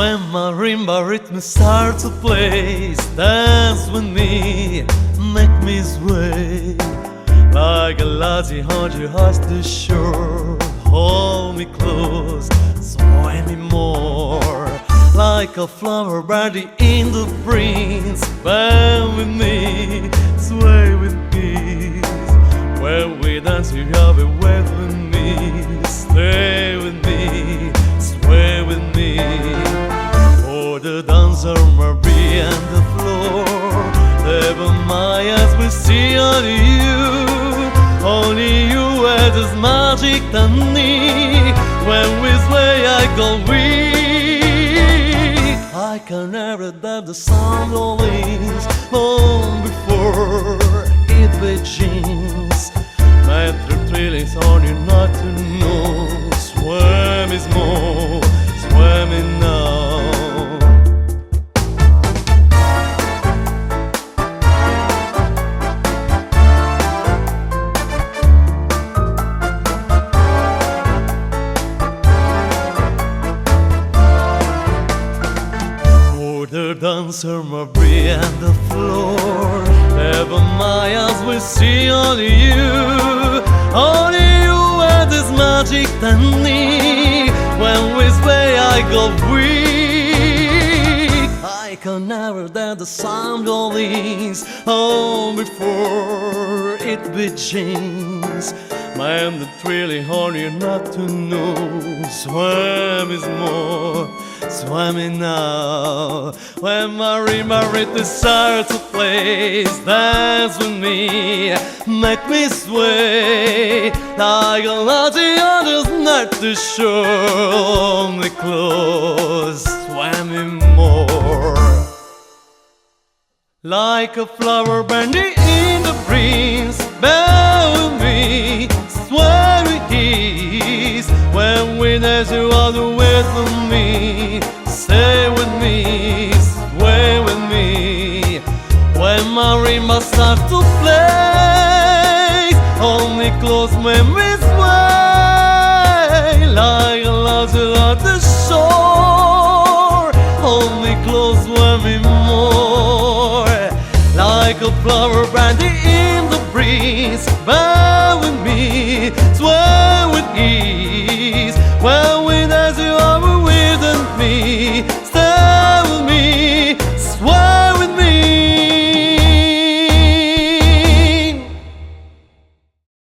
When my marimba rhythm starts to play, dance with me, make me sway. Like a lazy hold you has the shore, hold me close, sway me more. Like a flower burning in the breeze, bend with me, sway with me. When we dance you have a wave with me, stay with me, sway with me. For the dancer Marie and the floor, even my eyes will see only you have this magic than me. When we sway I go weak, I can never doubt the sound of wings long before it begins. My thrill is on you not to know, swim is more, swimming now. The dancer Marie and the floor, never my eyes will see only you have this magic than me. When we sway I go weak, I can never dare the sound of these before it begins. Man, the thrilling horny not to know, swim is more, swimming now. When marimba rhythm starts to play, dance with me, make me sway. Like a lazy on the not shore, only close, swimming more. Like a flower burning in the breeze, bear with me, sway with ease. When we dance you all the way from me, stay with me, sway with me. When marimba starts to play, only close when we sway. Like a lazy at the shore, only close when we more. Like a flower brandy in the breeze, bear with me, sway with ease.